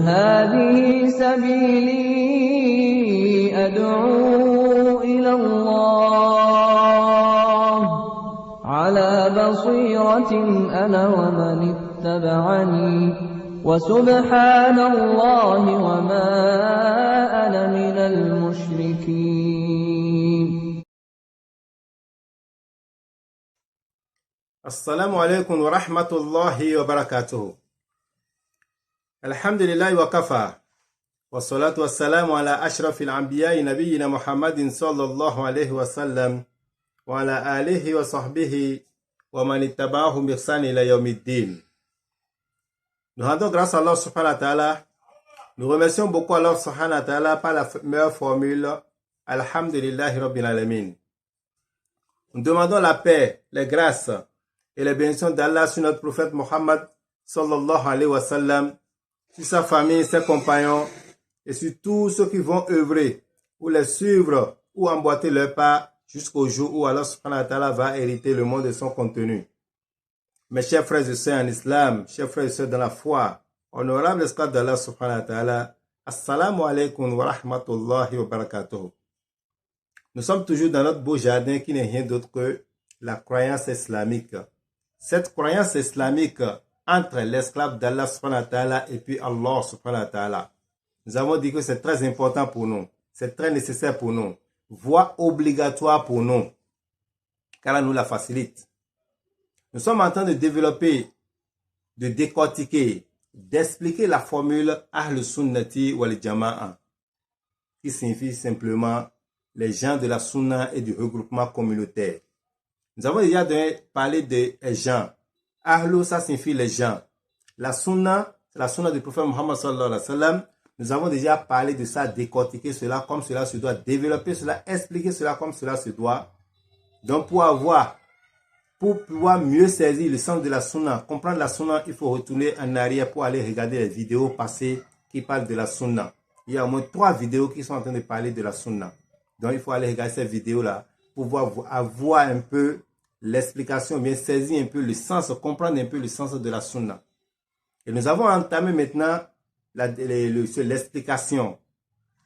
هذه سبيلي أدعو إلى الله على بصيرة أنا ومن اتبعني وسبحان الله وما أنا من المشركين. السلام عليكم ورحمة الله وبركاته. الحمد لله وكفى والصلاة والسلام على أشرف الأنبياء نبينا محمد صلى الله عليه وسلم وعلى آله وصحبه ومن اتبعهم بإحسان إلى يوم الدين. Nous rendons grâce à Allah subhanahu wa ta'ala. Nous remercions beaucoup Allah subhanahu wa ta'ala par la meilleure formule. Alhamdulillahi Rabbil Alamin. Nous demandons la paix, les grâces et les bénédictions d'Allah sur notre prophète Mohammed sallallahu alayhi wa sallam, sur sa famille, ses compagnons et sur tous ceux qui vont œuvrer ou les suivre ou emboîter leur pas jusqu'au jour où Allah subhanahu wa ta'ala va hériter le monde de son contenu. Mes chers frères et sœurs en islam, chers frères et sœurs dans la foi, honorables esclaves d'Allah subhanahu wa ta'ala, assalamu alaikum wa rahmatullahi wa barakatuh. Nous sommes toujours dans notre beau jardin qui n'est rien d'autre que la croyance islamique. Cette croyance islamique entre l'esclave d'Allah subhanahu wa ta'ala et puis Allah subhanahu wa ta'ala. Nous avons dit que c'est très important pour nous, c'est très nécessaire pour nous, voire obligatoire pour nous, car elle nous la facilite. Nous sommes en train de développer, de décortiquer, d'expliquer la formule Ahl Sunnati wal Jama'a, qui signifie simplement les gens de la Sunna et du regroupement communautaire. Nous avons déjà parlé des gens. Ahl, ça signifie les gens. La Sunna du prophète Muhammad sallallahu alayhi wa sallam, nous avons déjà parlé de ça, décortiquer cela comme cela se doit, développer cela, expliquer cela comme cela se doit. Donc pour pouvoir mieux saisir le sens de la Sunna, comprendre la Sunna, il faut retourner en arrière pour aller regarder les vidéos passées qui parlent de la Sunna. Il y a au moins 3 vidéos qui sont en train de parler de la Sunna. Donc il faut aller regarder ces vidéos-là pour avoir un peu l'explication, bien saisir un peu le sens, comprendre un peu le sens de la Sunna. Et nous avons entamé maintenant l'explication,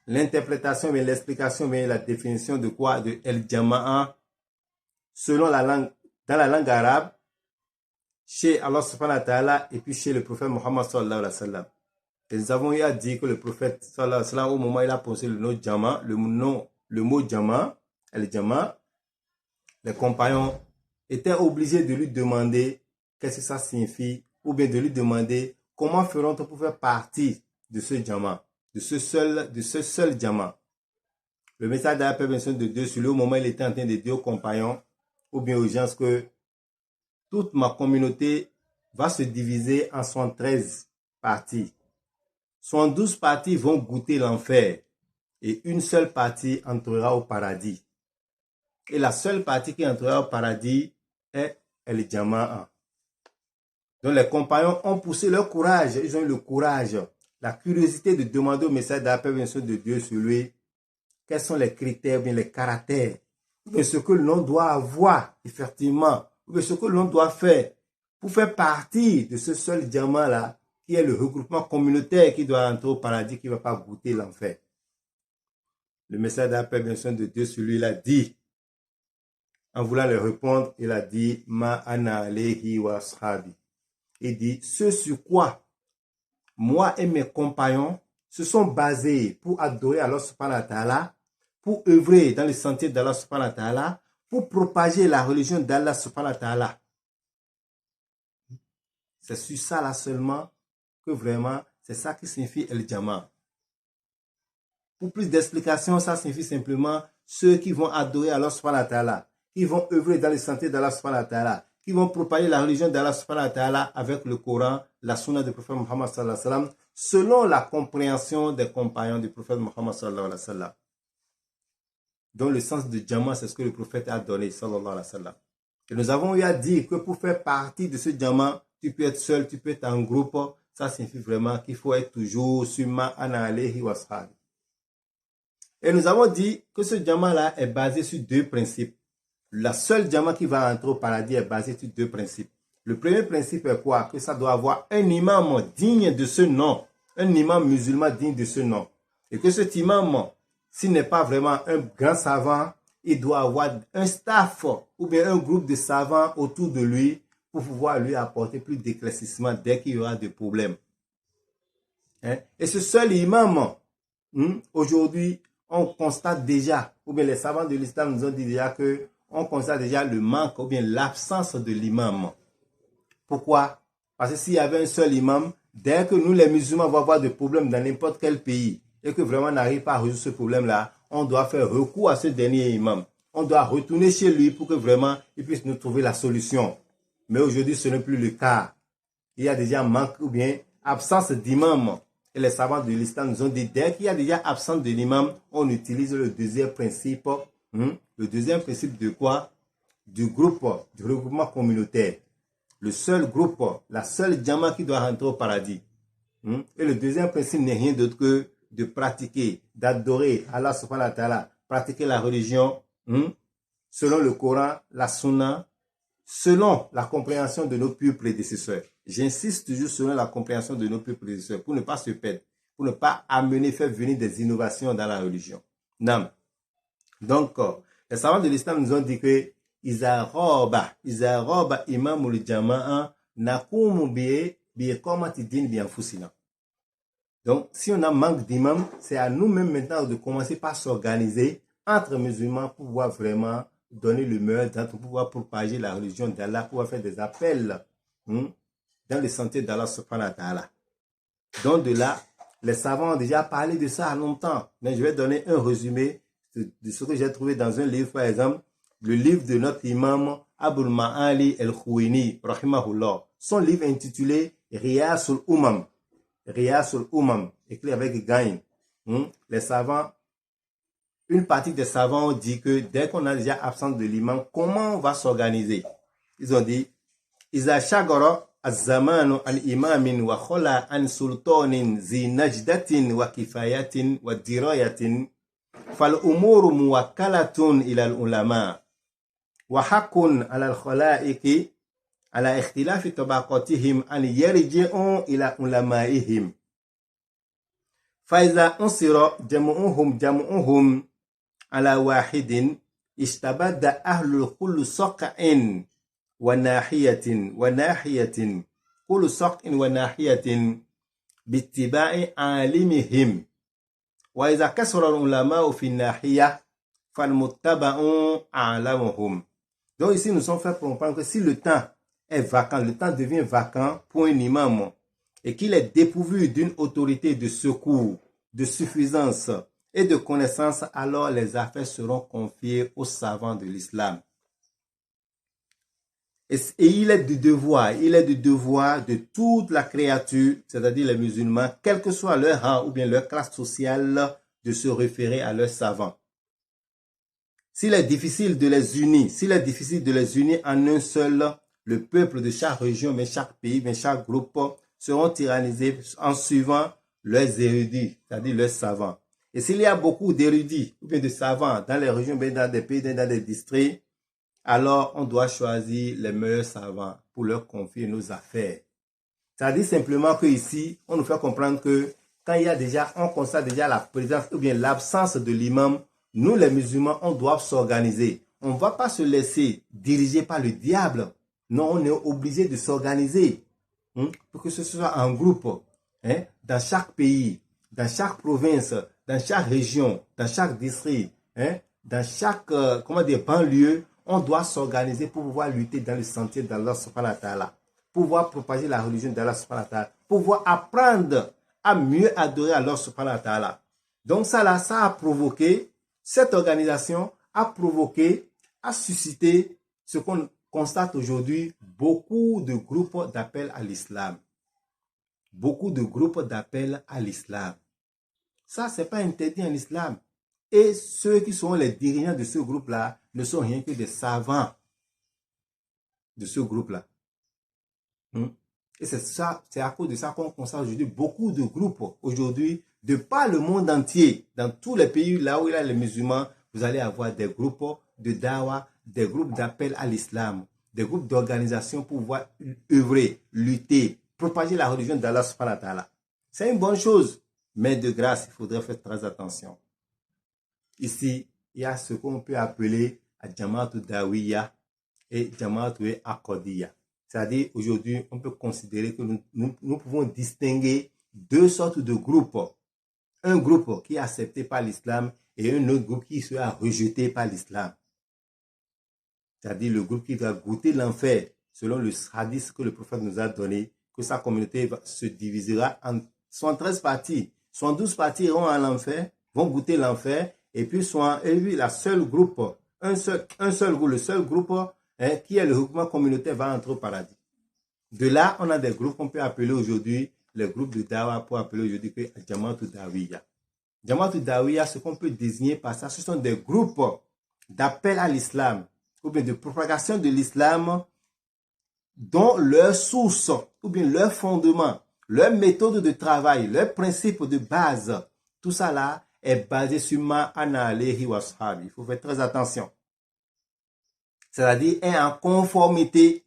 l'interprétation, mais l'explication, mais la définition de quoi? De El Jama'a, selon la langue, dans la langue arabe, chez Allah subhanahu wa ta'ala et puis chez le prophète Muhammad sallallahu alayhi wa sallam. Et nous avons eu à dire que le prophète sallallahu alayhi wa sallam, au moment où il a prononcé le mot Jama, le mot Jama, El Jama, les compagnons étaient obligés de lui demander qu'est-ce que ça signifie, ou bien de lui demander comment feront-on pour faire partie de ce Jama, de ce seul Jama. Le message de la paix de Dieu sur lui, au moment où il était en train de dire aux compagnons, ou bien aux gens que toute ma communauté va se diviser en 73 parties. 72 parties vont goûter l'enfer et une seule partie entrera au paradis. Et la seule partie qui entrera au paradis est El Jama'a. Donc les compagnons ont poussé leur courage, ils ont eu le courage, la curiosité de demander au message de la paix de Dieu sur lui quels sont les critères, bien les caractères, ou ce que l'on doit avoir, effectivement, ou ce que l'on doit faire pour faire partie de ce seul diamant-là, qui est le regroupement communautaire qui doit entrer au paradis, qui ne va pas goûter l'enfer. Le message de la paix de Dieu sur lui, il a dit, en voulant leur répondre, il a dit, Ma ana alayhi wa ashabi. Il dit, ce sur quoi moi et mes compagnons se sont basés pour adorer Allah subhanahu wa ta'ala, pour œuvrer dans le sentier d'Allah subhanahu wa ta'ala, pour propager la religion d'Allah subhanahu wa ta'ala. C'est sur ça là seulement que vraiment, c'est ça qui signifie El Jama. Pour plus d'explications, ça signifie simplement ceux qui vont adorer Allah subhanahu wa ta'ala, qui vont œuvrer dans le sentier d'Allah subhanahu wa ta'ala, qui vont propager la religion d'Allah subhanahu wa ta'ala avec le Coran, la sunna du prophète Muhammad sallallahu alayhi wa sallam, selon la compréhension des compagnons du prophète Muhammad sallallahu alayhi wa sallam. Donc le sens de Jama, c'est ce que le prophète a donné, sallallahu alayhi wa sallam. Et nous avons eu à dire que pour faire partie de ce Jama, tu peux être seul, tu peux être en groupe. Ça signifie vraiment qu'il faut être toujours sur ma ana alayhi wa sallam. Et nous avons dit que ce Jama-là est basé sur 2 principes. La seule Jama qui va entrer au paradis est basée sur 2 principes. Le premier principe est quoi? Que ça doit avoir un imam digne de ce nom. un imam musulman digne de ce nom. Et que cet imam, s'il n'est pas vraiment un grand savant, il doit avoir un staff ou bien un groupe de savants autour de lui pour pouvoir lui apporter plus d'éclaircissement dès qu'il y aura des problèmes. Et ce seul imam, aujourd'hui, on constate déjà, ou bien les savants de l'islam nous ont dit déjà que on constate déjà le manque ou bien l'absence de l'imam. Pourquoi? Parce que s'il y avait un seul imam, dès que nous les musulmans vont avoir des problèmes dans n'importe quel pays et que vraiment on n'arrive pas à résoudre ce problème-là, on doit faire recours à ce dernier imam. On doit retourner chez lui pour que vraiment il puisse nous trouver la solution. Mais aujourd'hui, ce n'est plus le cas. Il y a déjà manque ou bien absence d'imam. Et les savants de l'islam nous ont dit, dès qu'il y a déjà absence de l'imam, on utilise le deuxième principe. Le deuxième principe de quoi? Du regroupement communautaire. Le seul groupe, la seule jama qui doit rentrer au paradis. Et le deuxième principe n'est rien d'autre que de pratiquer, d'adorer Allah subhanahu wa ta'ala, pratiquer la religion selon le Coran, la Sunna, selon la compréhension de nos purs prédécesseurs. J'insiste toujours selon la compréhension de nos purs prédécesseurs pour ne pas se perdre, pour ne pas faire venir des innovations dans la religion. Non. Donc, les savants de l'islam nous ont dit que Iza roba imamul jama'a nakumu biqamati din bi anfusina. Donc, si on a manque d'imam, c'est à nous-mêmes maintenant de commencer par s'organiser entre musulmans pour pouvoir vraiment donner le meilleur d'entre pour pouvoir propager la religion d'Allah, pour pouvoir faire des appels dans le sentier d'Allah subhanahu wa ta'ala. Donc de là, les savants ont déjà parlé de ça longtemps. Mais je vais donner un résumé de ce que j'ai trouvé dans un livre, par exemple, le livre de notre imam Abul Ma'ali al-Khuwaini, rahimahullah. Son livre intitulé Riyasul Umam. Riyasul Umam, écrit avec Gain. Les savants, une partie des savants ont dit que dès qu'on a déjà absence de l'imam, comment on va s'organiser? Ils ont dit, Iza shagara az-zamanu al-imamin wa khola an sultanin zi najdatin wa kifayatin wa dirayatin fal umuru muwakkalatun ila al-ulama wa haqqun ala al-khalaiqi ala ikhtilafi tabaqatihim an yarji'u ila ulamaihim fa iza unsira jam'uhum ala wahidin istabadda ahlul kullu saq'in wa nahiyatin kullu saq'in wa nahiyatin bittiba'i alimihim wa iza kasara al-ulama'u fi nahiya fal muttaba'u a'lamuhum. Donc ici nous sommes fait comprendre que si le temps est vacant, le temps devient vacant pour un imam et qu'il est dépourvu d'une autorité de secours, de suffisance et de connaissance, alors les affaires seront confiées aux savants de l'islam. Et il est du devoir de toute la créature, c'est-à-dire les musulmans, quel que soit leur rang ou bien leur classe sociale, de se référer à leurs savants. S'il est difficile de les unir en un seul, le peuple de chaque région, mais chaque pays, mais chaque groupe seront tyrannisés en suivant leurs érudits, c'est-à-dire leurs savants. Et s'il y a beaucoup d'érudits ou bien de savants dans les régions, dans des pays, dans des districts, alors on doit choisir les meilleurs savants pour leur confier nos affaires. Ça dit simplement que ici, on nous fait comprendre que quand on constate déjà la présence ou bien l'absence de l'imam, nous les musulmans, on doit s'organiser. On ne va pas se laisser diriger par le diable. Non, on est obligé de s'organiser pour que ce soit en groupe, dans chaque pays, dans chaque province, dans chaque région, dans chaque district, dans chaque banlieue. On doit s'organiser pour pouvoir lutter dans le sentier d'Allah subhanahu wa ta'ala, pour pouvoir propager la religion d'Allah subhanahu wa ta'ala, pour pouvoir apprendre à mieux adorer Allah subhanahu wa ta'ala. Donc ça a provoqué, cette organisation a suscité ce qu'on constate aujourd'hui, beaucoup de groupes d'appel à l'islam. Beaucoup de groupes d'appel à l'islam. Ça, c'est pas interdit en islam. Et ceux qui sont les dirigeants de ce groupe-là ne sont rien que des savants de ce groupe-là. Et c'est à cause de ça qu'on constate aujourd'hui beaucoup de groupes aujourd'hui, de par le monde entier, dans tous les pays là où il y a les musulmans, vous allez avoir des groupes de dawa, des groupes d'appel à l'islam, des groupes d'organisation pour pouvoir œuvrer, lutter, propager la religion d'Allah subhanahu wa ta'ala. C'est une bonne chose. Mais de grâce, il faudrait faire très attention. Ici, il y a ce qu'on peut appeler Jama'atu Dawiya et Jama'atu Aqadiyya. C'est-à-dire, aujourd'hui, on peut considérer que nous pouvons distinguer deux sortes de groupes. Un groupe qui est accepté par l'islam et un autre groupe qui sera rejeté par l'islam. C'est-à-dire le groupe qui va goûter l'enfer, selon le hadith que le prophète nous a donné, que sa communauté se divisera en 113 parties. 112 parties iront à l'enfer, vont goûter l'enfer, et puis la seule groupe, le seul groupe qui est le regroupement communautaire va entrer au paradis. De là, on a des groupes qu'on peut appeler aujourd'hui, les groupes de Dawa, pour appeler aujourd'hui que Jama'atu Dawiya. Jama'atu Dawiya, ce qu'on peut désigner par ça, ce sont des groupes d'appel à l'islam, ou bien de propagation de l'islam, dont leur source, ou bien leur fondement, leur méthode de travail, leur principe de base, tout ça là est basé sur ma ana alayhi wa sahabi. Il faut faire très attention. C'est-à-dire est en conformité,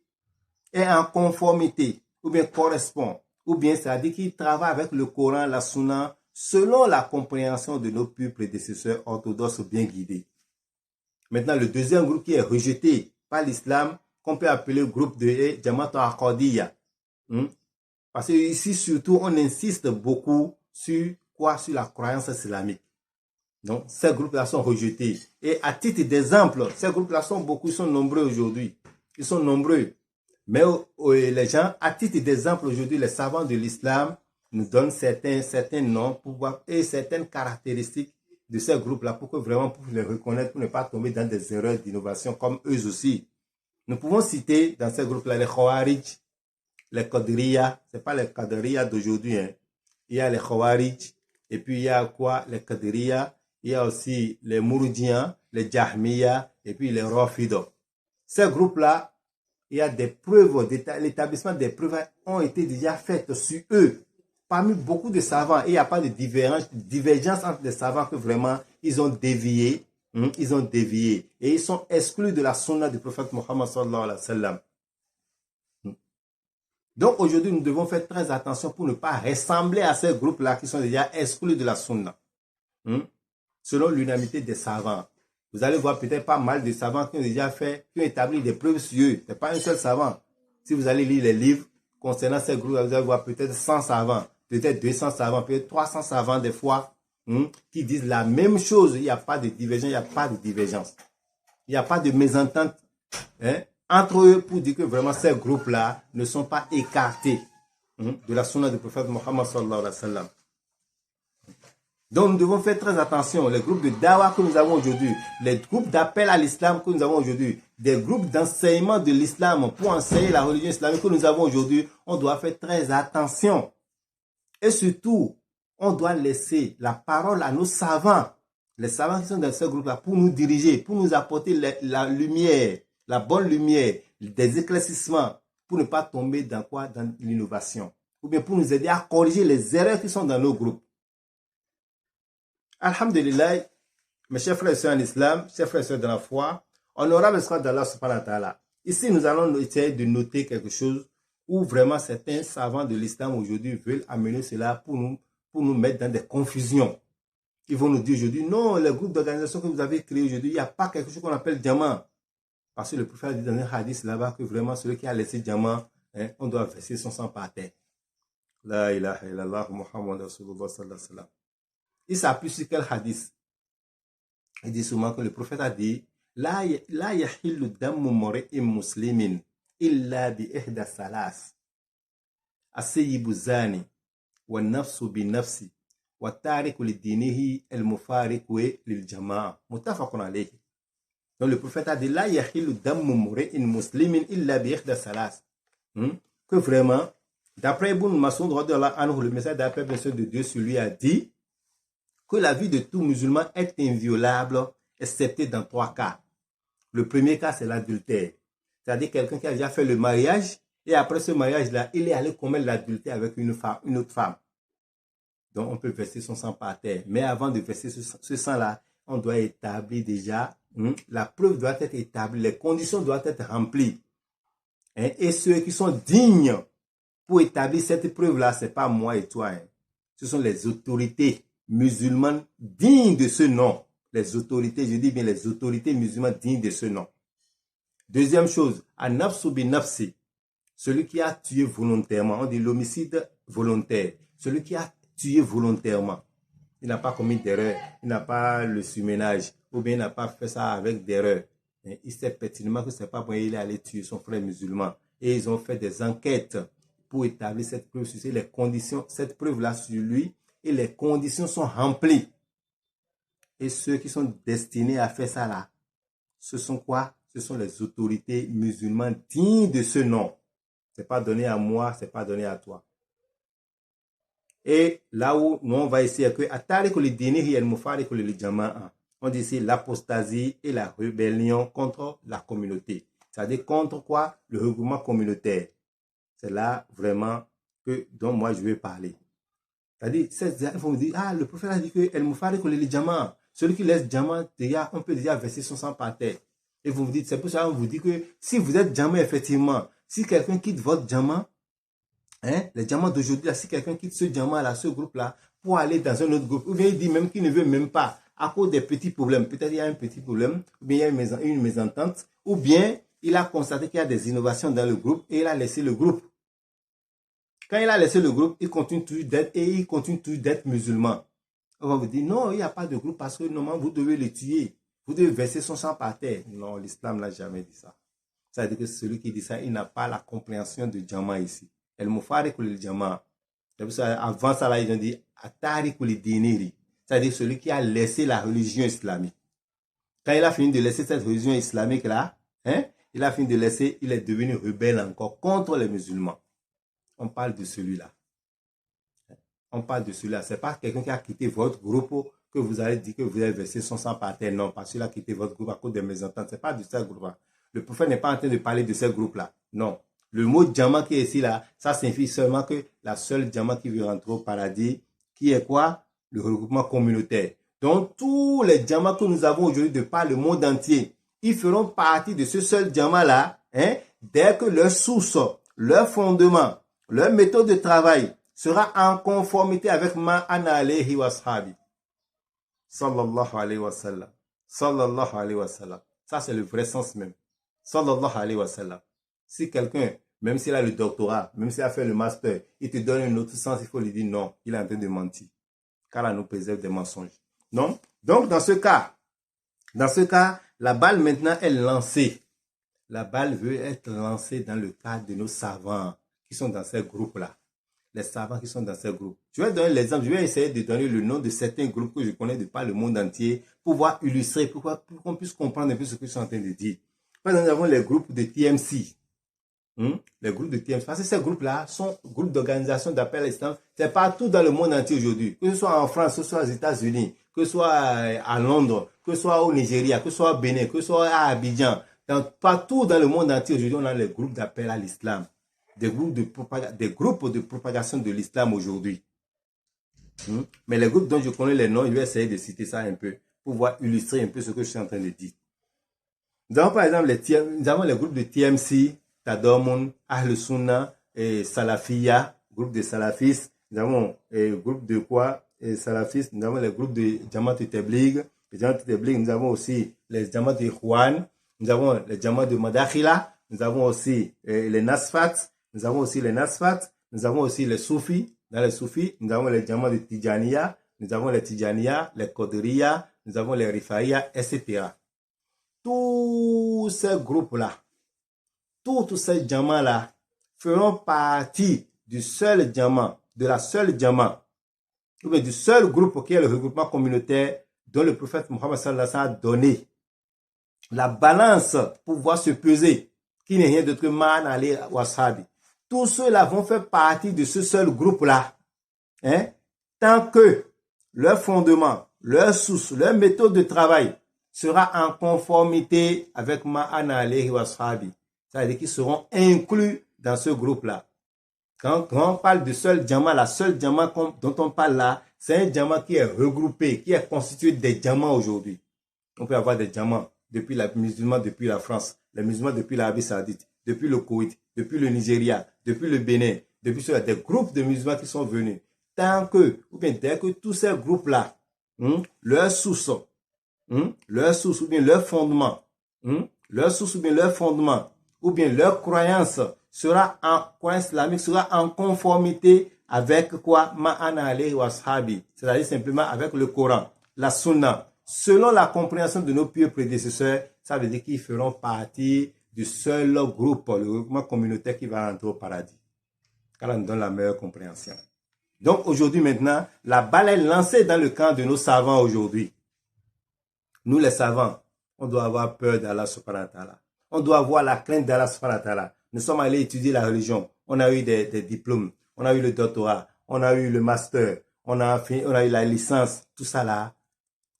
ou bien correspond, ou bien c'est-à-dire qu'il travaille avec le Coran, la Sunna, selon la compréhension de nos purs prédécesseurs orthodoxes bien guidés. Maintenant, le deuxième groupe qui est rejeté par l'islam, qu'on peut appeler le groupe de Jama'atu Aqadiyya. Parce que ici, surtout, on insiste beaucoup sur quoi? Sur la croyance islamique. Donc, ces groupes-là sont rejetés. Et à titre d'exemple, ces groupes-là sont nombreux aujourd'hui. Ils sont nombreux. Mais les gens, à titre d'exemple aujourd'hui, les savants de l'islam nous donnent certains noms et certaines caractéristiques de ces groupes-là pour que vraiment pour les reconnaître, pour ne pas tomber dans des erreurs d'innovation comme eux aussi. Nous pouvons citer dans ces groupes-là les Khawarij, les Qadriya, c'est pas les Qadriya d'aujourd'hui, hein. Il y a les Khawarij, et puis il y a quoi? Les Qadriya, il y a aussi les Mouroudiens, les Jahmiya, et puis les Rafidah. Ces groupes-là, il y a des preuves, l'établissement des preuves ont été déjà faites sur eux. Parmi beaucoup de savants, il n'y a pas de divergence entre les savants que vraiment ils ont dévié. Et ils sont exclus de la sunna du prophète Mohammed sallallahu alayhi wa sallam. Donc aujourd'hui, nous devons faire très attention pour ne pas ressembler à ces groupes-là qui sont déjà exclus de la sunna. Selon l'unanimité des savants. Vous allez voir peut-être pas mal de savants qui ont établi des preuves sur eux. Ce n'est pas un seul savant. Si vous allez lire les livres concernant ces groupes, vous allez voir peut-être 100 savants, peut-être 200 savants, peut-être 300 savants des fois, qui disent la même chose. Il n'y a pas de divergence, il n'y a pas de divergence. Il n'y a pas de mésentente entre eux pour dire que vraiment ces groupes-là ne sont pas écartés de la sunna du prophète Mohammed sallallahu alayhi wa sallam. Donc nous devons faire très attention. Les groupes de dawa que nous avons aujourd'hui, les groupes d'appel à l'islam que nous avons aujourd'hui, des groupes d'enseignement de l'islam pour enseigner la religion islamique que nous avons aujourd'hui, on doit faire très attention. Et surtout, on doit laisser la parole à nos savants, les savants qui sont dans ce groupe-là, pour nous diriger, pour nous apporter la lumière, la bonne lumière, des éclaircissements, pour ne pas tomber dans quoi? Dans l'innovation. Ou bien pour nous aider à corriger les erreurs qui sont dans nos groupes. Alhamdulillah, mes chers frères et sœurs en islam, chers frères et sœurs dans la foi, honorable esclave d'Allah subhanahu wa ta'ala. Ici, nous allons essayer de noter quelque chose où vraiment certains savants de l'islam aujourd'hui veulent amener cela pour nous mettre dans des confusions. Ils vont nous dire aujourd'hui, non, les groupes d'organisation que vous avez créés aujourd'hui, il n'y a pas quelque chose qu'on appelle diamant. Parce que le prophète dit dans un hadith là-bas que vraiment celui qui a laissé diamant, on doit verser son sang par terre. La ilaha illallah Muhammad Rasulullah sallallahu alayhi wa sallam. Il s'appuie sur quel hadith? Il dit souvent que le prophète a dit La yahillu dammu muri'in muslimin illa bi ihda salas. As-sayyibu zani wa nafsu bi nafsi wa tariku li dinihi al-mufariqu lil jama'a. Muttafaqun alayhi. Donc le prophète a dit La yahillu dammu muri'in muslimin illa bi ihda salas. Que vraiment, d'après Ibn Mas'ud, le message d'après de Dieu sur lui a dit que la vie de tout musulman est inviolable, excepté dans 3 cas. Le premier cas, c'est l'adultère. C'est-à-dire quelqu'un qui a déjà fait le mariage, et après ce mariage-là, il est allé commettre l'adultère avec une autre femme. Donc, on peut verser son sang par terre. Mais avant de verser ce sang-là, on doit établir déjà, la preuve doit être établie, les conditions doivent être remplies. Et ceux qui sont dignes pour établir cette preuve-là, ce n'est pas moi et toi. ce sont les autorités musulmanes dignes de ce nom. Les autorités, je dis bien les autorités musulmanes dignes de ce nom. Deuxième chose, an-nafsu bin-nafsi, celui qui a tué volontairement, on dit l'homicide volontaire, celui qui a tué volontairement. Il n'a pas commis d'erreur, il n'a pas le surménage, ou bien il n'a pas fait ça avec d'erreur. Il sait pertinemment que ce n'est pas pour il est allé tuer son frère musulman. Et ils ont fait des enquêtes pour établir cette preuve sur les conditions, cette preuve-là sur lui, et les conditions sont remplies. Et ceux qui sont destinés à faire ça là, ce sont quoi? Ce sont les autorités musulmanes dignes de ce nom. Ce n'est pas donné à moi, ce n'est pas donné à toi. Et là où nous on va essayer que on dit ici l'apostasie et la rébellion contre la communauté. C'est-à-dire contre quoi? Le regroupement communautaire. C'est là vraiment dont moi je vais parler. C'est-à-dire, il faut me dire, le prophète a dit que celui qui laisse Djama, on peut déjà verser son sang par terre. Et vous me dites, c'est pour ça qu'on vous dit que si vous êtes Djama, effectivement, si quelqu'un quitte votre Djama, les Djama d'aujourd'hui, si quelqu'un quitte ce Djama là, ce groupe-là, pour aller dans un autre groupe, ou bien il dit même qu'il ne veut même pas, à cause des petits problèmes, peut-être il y a un petit problème, ou bien il y a une mésentente, ou bien il a constaté qu'il y a des innovations dans le groupe et il a laissé le groupe. Quand il a laissé le groupe, il continue toujours d'être musulman. On va vous dire, non, il n'y a pas de groupe parce que normalement, vous devez le tuer. Vous devez verser son sang par terre. Non, l'islam n'a jamais dit ça. Ça veut dire que celui qui dit ça, il n'a pas la compréhension de Djama ici. El Mufari Kouli Djama. Avant ça, là, ils ont dit, Atari Kouli Diniri. C'est-à-dire celui qui a laissé la religion islamique. Quand il a fini de laisser cette religion islamique là, il a fini de laisser, il est devenu rebelle encore contre les musulmans. On parle de celui-là. On parle de celui-là. Ce n'est pas quelqu'un qui a quitté votre groupe que vous allez dire que vous avez versé son sang par terre. Non, parce qu'il a quitté votre groupe à cause des mésententes. Ce n'est pas de ce groupe-là. Le prophète n'est pas en train de parler de ce groupe-là. Non. Le mot Djama qui est ici, là, ça signifie seulement que la seule Djama qui veut rentrer au paradis, qui est quoi? Le regroupement communautaire. Donc, tous les Djama que nous avons aujourd'hui de par le monde entier, ils feront partie de ce seul Djama-là, dès que leur source, leur fondement, leur méthode de travail sera en conformité avec ma ana alayhi wa sahabi. Sallallahu alayhi wa sallam. Sallallahu alayhi wa sallam. Ça, c'est le vrai sens même. Sallallahu alayhi wa sallam. Si quelqu'un, même s'il a le doctorat, même s'il a fait le master, il te donne un autre sens, il faut lui dire non, il est en train de mentir. Car là, nous préserve des mensonges. Non? Donc, dans ce cas, la balle maintenant est lancée. La balle veut être lancée dans le cadre de nos savants qui sont dans ces groupes-là. Les savants qui sont dans ces groupes. Je vais donner l'exemple, je vais essayer de donner le nom de certains groupes que je connais de par le monde entier pour pouvoir illustrer, pour qu'on puisse comprendre un peu ce que je suis en train de dire. Par exemple, nous avons les groupes de TMC. Les groupes de TMC. Parce que ces groupes-là sont groupes d'organisation d'appel à l'islam. C'est partout dans le monde entier aujourd'hui. Que ce soit en France, que ce soit aux États-Unis, que ce soit à Londres, que ce soit au Nigeria, que ce soit au Bénin, que ce soit à Abidjan. Partout dans le monde entier aujourd'hui, on a les groupes d'appel à l'islam. Des groupes de propagation de l'islam aujourd'hui. Mais les groupes dont je connais les noms, je vais essayer de citer ça un peu pour pouvoir illustrer un peu ce que je suis en train de dire. Nous avons par exemple les groupes de TMC, Tadomun, Ahl Sunna et Salafiya, groupe de salafistes. Nous avons groupe de quoi? Salafistes. Nous avons les groupes de Jamaat Tabligh. Nous avons aussi les Jamaat de Ikhwan. Nous avons les Jamaat de Madakhila. Nous avons aussi les Nasfat. Nous avons aussi les Nasfat. Nous avons aussi les Soufis. Dans les Soufis, nous avons les Jamaat de Tijaniya. Nous avons les Tijaniya, les Qadiriya. Nous avons les Rifaiya, etc. Tous ces groupes-là, tous ces Jamaats-là feront partie du seul Jama, de la seule Jama, ou bien du seul groupe qui est le regroupement communautaire dont le prophète Mohammed sallallahu alayhi wa sallam a donné la balance pour pouvoir se peser, qui n'est rien d'autre que man ali wasabi. Tous ceux-là vont faire partie de ce seul groupe-là, tant que leur fondement, leur source, leur méthode de travail sera en conformité avec ma ana alayhi wasabi. C'est-à-dire qu'ils seront inclus dans ce groupe-là. Quand on parle de seul Jama, la seule Jama dont on parle là, c'est un Jama qui est regroupé, qui est constitué des Jama aujourd'hui. On peut avoir des Jama depuis les musulmans depuis la France, les musulmans depuis l'Arabie Saoudite, depuis le Koweït, depuis le Nigeria, depuis le Bénin, depuis des groupes de musulmans qui sont venus. tant que, ou bien dès que tous ces groupes-là, leur source ou bien leur fondement, ou bien leur croyance croyance islamique sera en conformité avec quoi? Ma'ana alayhi wa ashabi, c'est-à-dire simplement avec le Coran, la Sunna. Selon la compréhension de nos pieux prédécesseurs, ça veut dire qu'ils feront partie du seul groupe, le groupement communautaire qui va rentrer au paradis. Car on nous donne la meilleure compréhension. Donc aujourd'hui maintenant, la balle est lancée dans le camp de nos savants aujourd'hui. Nous les savants, on doit avoir peur d'Allah subhanahu wa ta'ala. On doit avoir la crainte d'Allah subhanahu wa ta'ala. Nous sommes allés étudier la religion. On a eu des diplômes. On a eu le doctorat. On a eu le master. On a eu la licence. Tout ça là.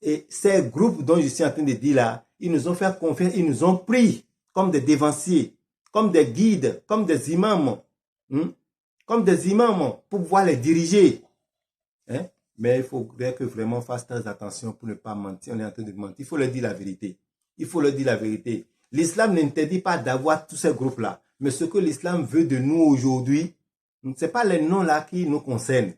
Et ces groupes dont je suis en train de dire là, ils nous ont fait confiance. Ils nous ont pris comme des dévanciers, comme des guides, comme des imams. Comme des imams pour pouvoir les diriger. Mais il faudrait que vraiment on fasse très attention pour ne pas mentir. On est en train de mentir. Il faut leur dire la vérité. Il faut leur dire la vérité. L'islam n'interdit pas d'avoir tous ces groupes-là. Mais ce que l'islam veut de nous aujourd'hui, ce n'est pas les noms là qui nous concernent.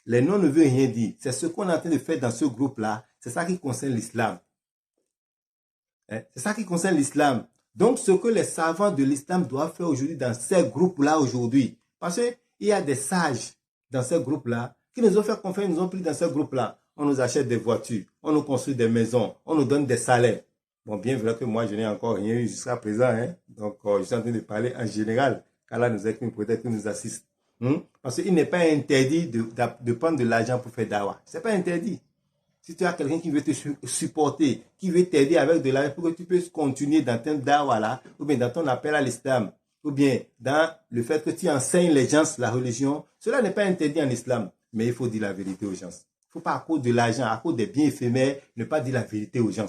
Les noms ne veulent rien dire. C'est ce qu'on est en train de faire dans ce groupe-là. C'est ça qui concerne l'islam. C'est ça qui concerne l'islam. Donc, ce que les savants de l'islam doivent faire aujourd'hui dans ces groupes-là aujourd'hui. Parce qu'il y a des sages dans ces groupes-là qui nous ont fait confiance, nous ont pris dans ce groupe-là. On nous achète des voitures, on nous construit des maisons, on nous donne des salaires. Bon, bien vrai que moi, je n'ai encore rien eu jusqu'à présent. Donc, je suis en train de parler en général. Qu'Allah nous aide, peut-être qu'il nous assiste. Parce qu'il n'est pas interdit de prendre de l'argent pour faire dawa. Ce n'est pas interdit. Si tu as quelqu'un qui veut te supporter, qui veut t'aider avec de l'argent pour que tu puisses continuer dans ton dawa là, ou bien dans ton appel à l'islam, ou bien dans le fait que tu enseignes les gens la religion, cela n'est pas interdit en islam. Mais il faut dire la vérité aux gens. Il ne faut pas à cause de l'argent, à cause des biens éphémères, ne pas dire la vérité aux gens.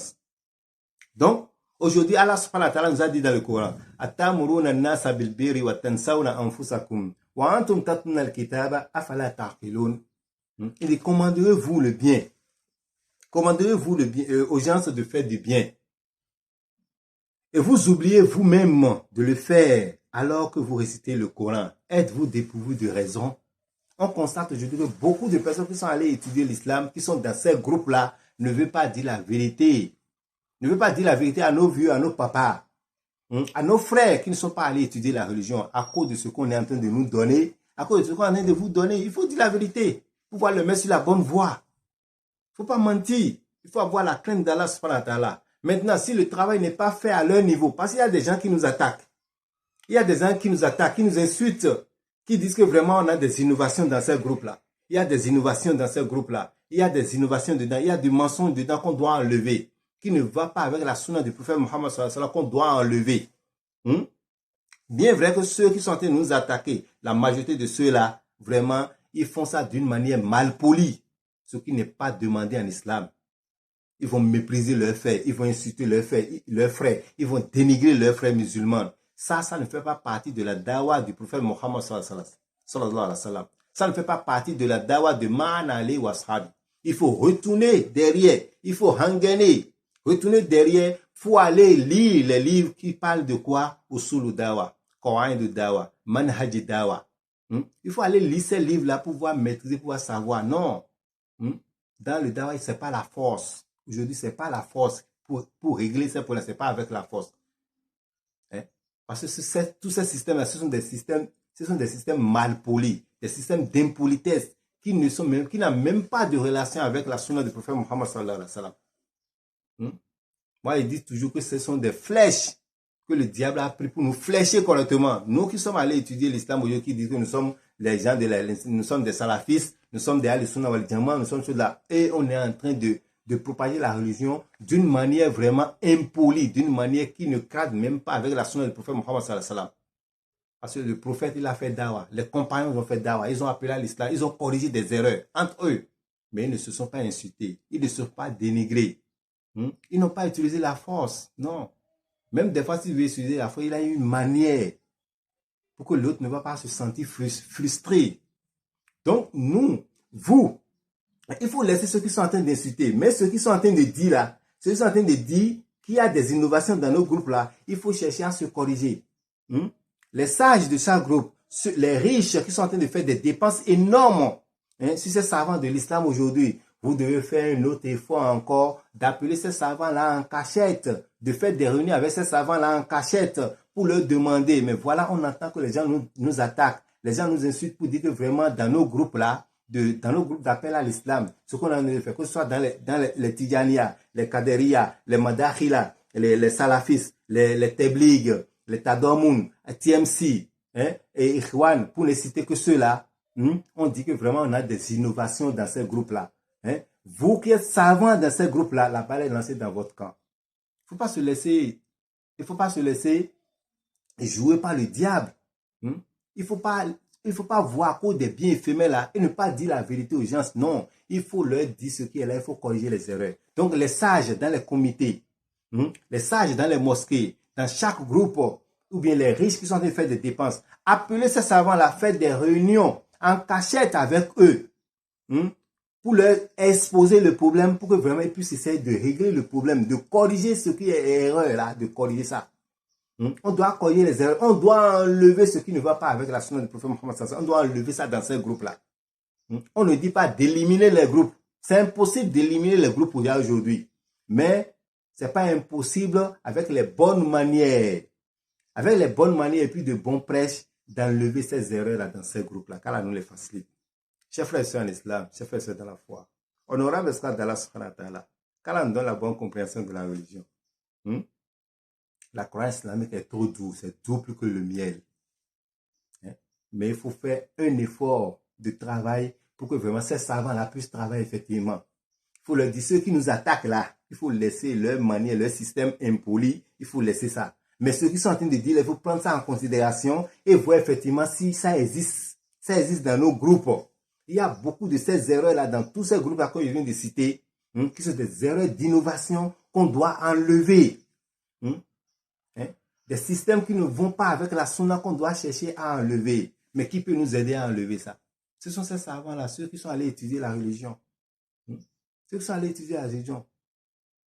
Donc, aujourd'hui, Allah subhanahu wa ta'ala nous a dit dans le Coran, Atamuruna an-nasa bil birri wa tansawna anfusakum wa antum tatluna al-kitaba afala ta'qilun. Il dit, commanderez-vous le bien. Commanderez-vous le bien aux gens de faire du bien. Et vous oubliez vous-même de le faire alors que vous récitez le Coran. Êtes-vous dépourvu de raison? On constate aujourd'hui que beaucoup de personnes qui sont allées étudier l'islam, qui sont dans ces groupes-là, ne veulent pas dire la vérité. Ne veulent pas dire la vérité à nos vieux, à nos papas, à nos frères qui ne sont pas allés étudier la religion à cause de ce qu'on est en train de nous donner, à cause de ce qu'on est en train de vous donner. Il faut dire la vérité pour pouvoir le mettre sur la bonne voie. Il ne faut pas mentir. Il faut avoir la crainte d'Allah subhanahu wa ta'ala. Maintenant, si le travail n'est pas fait à leur niveau, parce qu'il y a des gens qui nous attaquent, il y a des gens qui nous attaquent, qui nous insultent, qui disent que vraiment on a des innovations dans ces groupes-là. Il y a des innovations dans ces groupes-là. Il y a des innovations dedans. Il y a du mensonge dedans qu'on doit enlever, qui ne va pas avec la sunna du prophète Mohammed sallallahu alayhi wa sallam qu'on doit enlever. Bien vrai que ceux qui sont en train de nous attaquer, la majorité de ceux-là, vraiment, ils font ça d'une manière mal polie, ce qui n'est pas demandé en islam. Ils vont mépriser leurs frères, ils vont insulter leurs frères, ils vont dénigrer leurs frères musulmans. Ça ne fait pas partie de la dawa du prophète Mohammed sallallahu alayhi wa sallam. Ça ne fait pas partie de la dawa de Ma'ana alayhi wa ashabi. Il faut retourner derrière, il faut hanganer, retourner derrière, il faut aller lire les livres qui parlent de quoi? Usul dawa, Coran de dawa, Manhaj dawa. Il faut aller lire ces livres-là pour pouvoir maîtriser, pour pouvoir savoir. Non, dans le dawa, ce n'est pas la force. Aujourd'hui, ce n'est pas la force pour régler ces problèmes, ce n'est pas avec la force. Parce que tous ces systèmes-là, ce sont des systèmes mal polis, des systèmes d'impolitesse qui n'ont même pas de relation avec la sunna du prophète Mohammed sallallahu alayhi wa sallam. Moi, ils disent toujours que ce sont des flèches que le diable a pris pour nous flécher correctement. Nous qui sommes allés étudier l'islam aujourd'hui, qui disent que nous sommes les gens nous sommes des salafistes, nous sommes des al-sunnah wal jamaa, nous sommes ceux-là, et on est en train de propager la religion d'une manière vraiment impolie, d'une manière qui ne cadre même pas avec la sunna du prophète Mohammed sallallahu alayhi wa sallam. Parce que le prophète, il a fait dawa, les compagnons ont fait dawa, ils ont appelé à l'islam, ils ont corrigé des erreurs entre eux, mais ils ne se sont pas insultés, ils ne se sont pas dénigrés. Ils n'ont pas utilisé la force, non. Même des fois, s'il veut utiliser la force, il a une manière pour que l'autre ne va pas se sentir frustré. Donc, il faut laisser ceux qui sont en train d'insulter. Mais ceux qui sont en train de dire là, ceux qui sont en train de dire qu'il y a des innovations dans nos groupes là, il faut chercher à se corriger. Les sages de chaque groupe, les riches qui sont en train de faire des dépenses énormes, Hein, si ces savants de l'islam aujourd'hui, vous devez faire un autre effort encore d'appeler ces savants-là en cachette, de faire des réunions avec ces savants-là en cachette pour leur demander. Mais voilà, on entend que les gens nous attaquent, les gens nous insultent pour dire que vraiment dans nos groupes-là, dans nos groupes d'appel à l'islam, ce qu'on a fait, que ce soit dans les Tijaniya, les Kaderiya, les Madakhila, les Salafis, les Teblig, les Tadomun, TMC, hein, et Ikhwan, pour ne citer que ceux-là, on dit que vraiment on a des innovations dans ces groupes-là. Hein. Vous qui êtes savants dans ces groupes-là, la balle est lancée dans votre camp. Il ne faut pas se laisser jouer par le diable. Il faut pas voir qu'au des biens éphémères là et ne pas dire la vérité aux gens. Non, il faut leur dire ce qui est là, il faut corriger les erreurs. Donc les sages dans les comités, les sages dans les mosquées, dans chaque groupe, ou bien les riches qui sont en train de faire des dépenses, appelez ces savants-là, faites des réunions en cachette avec eux, pour leur exposer le problème, pour que vraiment ils puissent essayer de régler le problème, de corriger ce qui est erreur là, de corriger ça. On doit corriger les erreurs, on doit enlever ce qui ne va pas avec la sunna du prophète Mohammed sallallahu alayhi wa sallam, on doit enlever ça dans ces groupes-là. On ne dit pas d'éliminer les groupes, c'est impossible d'éliminer les groupes aujourd'hui, mais c'est pas impossible avec les bonnes manières. Avec les bonnes manières et puis de bons prêches, d'enlever ces erreurs-là dans ces groupes-là, qu'Allah nous les facilite. Chers frères et sœurs en islam, chers frères et sœurs dans la foi, honorable esclave d'Allah subhanahu wa ta'ala, qu'Allah nous donne la bonne compréhension de la religion. La croyance islamique est trop douce, c'est doux plus que le miel. Mais il faut faire un effort de travail pour que vraiment ces savants-là puissent travailler effectivement. Il faut leur dire, ceux qui nous attaquent là, il faut laisser leur manière, leur système impoli, il faut laisser ça. Mais ceux qui sont en train de dire, il faut prendre ça en considération et voir effectivement si ça existe. Ça existe dans nos groupes. Il y a beaucoup de ces erreurs-là dans tous ces groupes que je viens de citer, qui sont des erreurs d'innovation qu'on doit enlever. Des systèmes qui ne vont pas avec la sunna qu'on doit chercher à enlever. Mais qui peut nous aider à enlever ça? Ce sont ces savants-là, ceux qui sont allés étudier la religion. Ceux qui sont allés étudier la religion.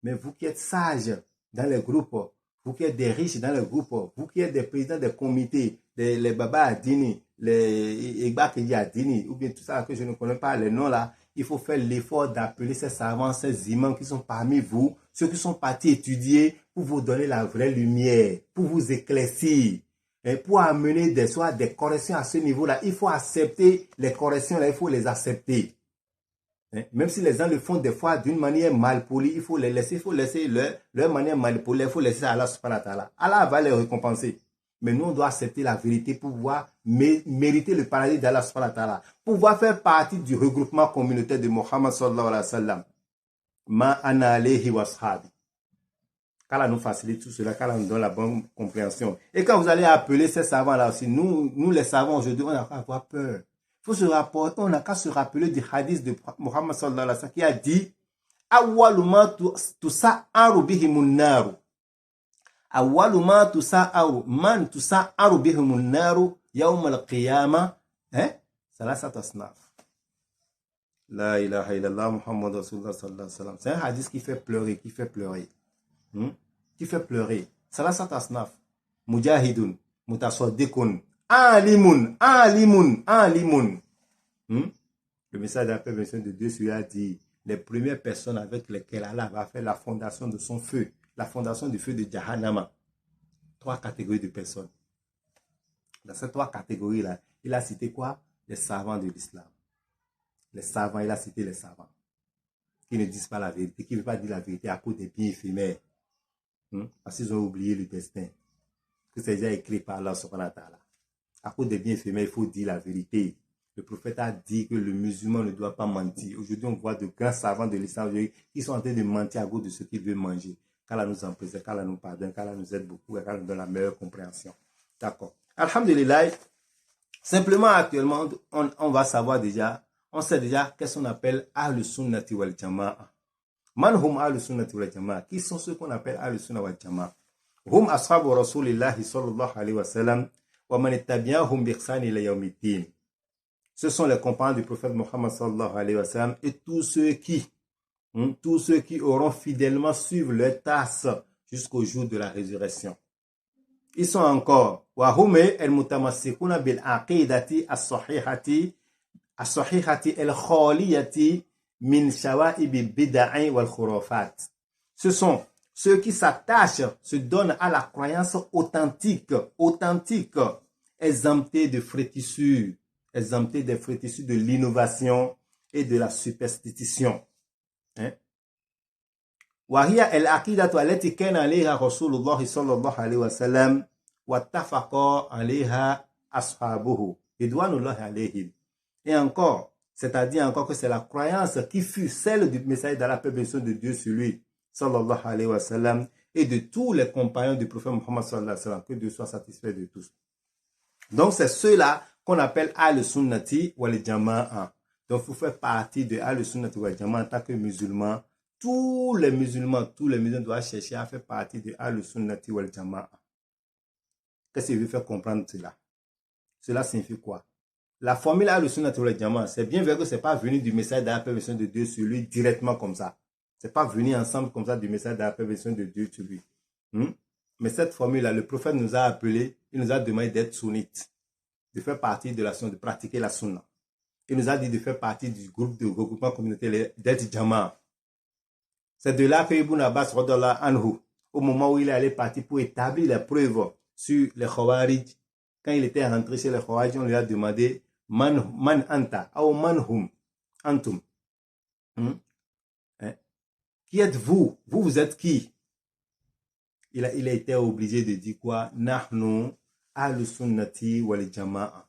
Mais vous qui êtes sages dans les groupes, vous qui êtes des riches dans les groupes, vous qui êtes des présidents des comités, les Baba Adini, les Igba Adini, ou bien tout ça que je ne connais pas les noms là, il faut faire l'effort d'appeler ces savants, ces imams qui sont parmi vous, ceux qui sont partis étudier pour vous donner la vraie lumière, pour vous éclaircir, et pour amener des corrections à ce niveau-là. Il faut accepter les corrections là, il faut les accepter. Même si les gens le font des fois d'une manière mal polie, il faut laisser leur manière mal polie, il faut laisser Allah subhanahu wa ta'ala. Allah va les récompenser. Mais nous, on doit accepter la vérité pour pouvoir mériter le paradis d'Allah subhanahu wa ta'ala. Pour pouvoir faire partie du regroupement communautaire de Mohammed sallallahu alayhi wa sallam. Ma ana alayhi wa sahabi. Qu'Allah nous facilite tout cela, qu'Allah nous donne la bonne compréhension. Et quand vous allez appeler ces savants-là aussi, nous les savants aujourd'hui, on n'a pas à avoir peur. Faut se rapporter, on n'a qu'à se rappeler du hadith de Mohammed sallallahu alayhi wa sallam qui a dit awwaluma tusa'aru bihimun naru. Awwaluma tusa'aru man tusa'aru bihimun naru yawm al-qiyamah salasat asnaf. La ilaha illallah Muhammad Rasulullah sallallahu alayhi wa sallam. C'est un hadith qui fait pleurer, qui fait pleurer. Qui fait pleurer. Salasat asnaf. Mujahidun, mutasaddiqun, alimun. Le message de la paix de Dieu sur a dit les premières personnes avec lesquelles Allah va faire la fondation de son feu, la fondation du feu de Jahannama. 3 catégories de personnes. Dans ces 3 catégories-là, il a cité quoi? Les savants de l'islam. Les savants, il a cité les savants qui ne disent pas la vérité, qui ne veulent pas dire la vérité à cause des biens éphémères. Parce qu'ils ont oublié le destin. Que c'est déjà écrit par Allah subhanahu wa ta'ala. À cause des biens éphémères, il faut dire la vérité. Le prophète a dit que le musulman ne doit pas mentir. Aujourd'hui, on voit de grands savants de l'islam qui sont en train de mentir à cause de ce qu'ils veulent manger. Qu'Allah nous en préserve, qu'Allah nous pardonne, qu'Allah nous aide beaucoup et qu'Allah nous donne la meilleure compréhension. D'accord. Alhamdulillah, simplement actuellement, on va savoir déjà, on sait déjà qu'est-ce qu'on appelle Ahlus Sunnati wal Jama'a. Man hum Ahlus Sunnati wal Jama'a. Qui sont ceux qu'on appelle Ahlus Sunnati wal Jama'a? Hum ashabu Rasulillahi sallallahu alayhi wa sallam wa man ittabi'ahum bi ihsan ila yawmiddin. Ce sont les compagnons du prophète Mohammed sallallahu alayhi wa sallam et tous ceux qui auront fidèlement suivi leur tasse jusqu'au jour de la résurrection. Ils sont encore wa hum al-mutamassikuna bil aqidati as-sahihati as-sahihati al-khaliyati min shawa'ibi bid'i wal khurafat. Ce sont ceux qui s'attachent, se donnent à la croyance authentique, exemptés de frétissures, exemptés des frétissures de l'innovation et de la superstition. وهي العقيدة التي كان عليها رسول الله صلى الله عليه وسلم واتفق عليها أصحابه رضوان الله عليهم. Et encore, c'est-à-dire encore que c'est la croyance qui fut celle du messager de la paix de Dieu sur lui, sallallahu alayhi wa sallam, et de tous les compagnons du prophète Muhammad sallallahu alayhi wa sallam, que Dieu soit satisfait de tous. Donc c'est ceux-là qu'on appelle Ahl-Sunnati wal Jama'a. Donc vous faites partie de Ahl-Sunnati wal Jama'a en tant que musulman. Tous les musulmans doivent chercher à faire partie de Ahl-Sunnati wal Jama'a. Qu'est-ce que je veux faire comprendre cela? Cela signifie quoi? La formule Ahl-Sunnati wal Jama'a, c'est bien vrai que ce n'est pas venu du message de la paix de Dieu sur lui directement comme ça. Ce n'est pas venu ensemble comme ça du message de la paix de Dieu sur lui. Mais cette formule-là, le prophète nous a appelé, il nous a demandé d'être sunnites, de faire partie de la sunna, de pratiquer la sunna. Il nous a dit de faire partie du groupe de regroupement communautaire, d'être Jama'a. C'est de là que Ibn Abbas, anhu, au moment où il est allé partir pour établir les preuves sur les Khawarij, quand il était rentré chez les Khawarij, on lui a demandé man anta, ou man hum, antum. Qui êtes-vous? Vous êtes qui? Il a été obligé de dire quoi? Nahnu Ahl-Sunnati wal Jama'a.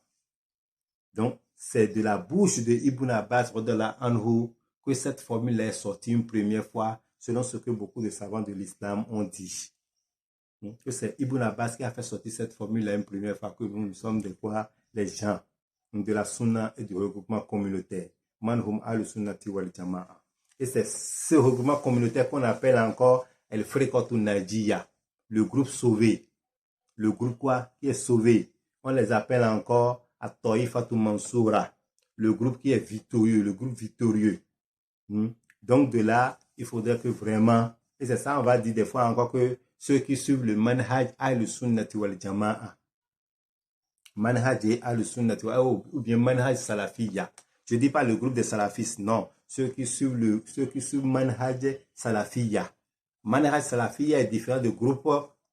Donc, c'est de la bouche de Ibn Abbas, anhu, que cette formule est sortie une première fois, selon ce que beaucoup de savants de l'islam ont dit. Que c'est Ibn Abbas qui a fait sortir cette formule une première fois, que nous sommes de quoi? Les gens de la sunna et du regroupement communautaire. Manhum Ahl-Sunnati wal Jama'a. Et c'est ce regroupement communautaire qu'on appelle encore El Frikotun Najiya, le groupe sauvé. Le groupe quoi? Qui est sauvé. On les appelle encore At-Ta'ifatul Mansoura, le groupe qui est victorieux, le groupe victorieux. Donc de là, il faudrait que vraiment, et c'est ça on va dire des fois encore, que ceux qui suivent le manhaj Ahl-Sunnati wal Jama'a, manhaj Ahl-Sunnati ou bien manhaj Salafiyya. Je ne dis pas le groupe des salafistes, non. Ceux qui suivent manhaj Salafiyya. Manhaj Salafiyya est différent du groupe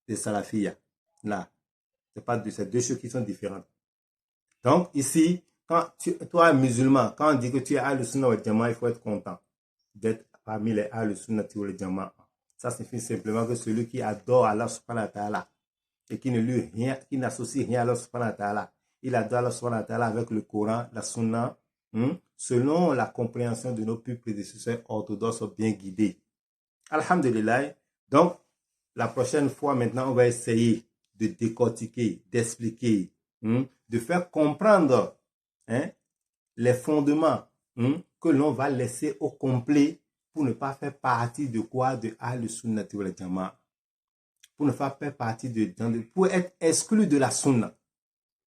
de Salafiyya. Là, c'est deux choses qui sont différentes. Donc ici, quand toi musulman, quand on dit que tu es Ahl-Sunnah wal Jama'a, il faut être content d'être parmi les Ahl-Sunnati wal Jama'a. Ça signifie simplement que celui qui adore Allah subhanahu wa ta'ala et qui n'associe rien à Allah subhanahu wa ta'ala, il adore Allah subhanahu wa ta'ala avec le Coran, la Sunna, selon la compréhension de nos plus prédécesseurs orthodoxes bien guidés. Alhamdulillah. Donc, la prochaine fois maintenant, on va essayer de décortiquer, d'expliquer, de faire comprendre les fondements que l'on va laisser au complet pour ne pas faire partie de quoi? De Ahl-Sunnati wal Jama'a. Pour ne pas faire partie pour être exclu de la Sunna.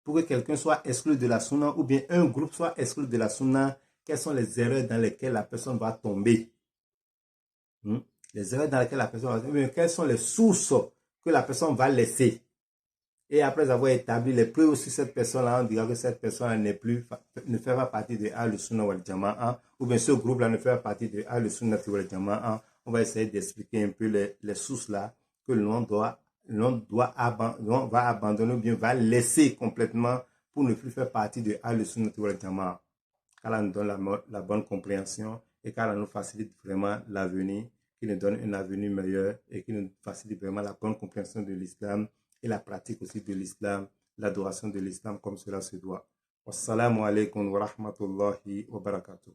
Pour que quelqu'un soit exclu de la Sunna ou bien un groupe soit exclu de la Sunna, quelles sont les erreurs dans lesquelles la personne va tomber? Les erreurs dans lesquelles la personne va tomber, quelles sont les sources que la personne va laisser? Et après avoir établi les preuves sur cette personne-là, on dira que cette personne ne fait pas partie de Ahl-Sunnah wal Jama'a, ou bien ce groupe-là ne fait pas partie de Ahl-Sunnati wal Jama'a. On va essayer d'expliquer un peu les sources-là que l'on va abandonner ou bien va laisser complètement pour ne plus faire partie de Ahl-Sunnati wal Jama'a. Car elle nous donne la bonne compréhension et car elle nous facilite vraiment l'avenir, qui nous donne un avenir meilleur et qui nous facilite vraiment la bonne compréhension de l'islam et la pratique aussi de l'islam, l'adoration de l'islam comme cela se doit. Wassalamu alaikum wa rahmatullahi wa barakatuh.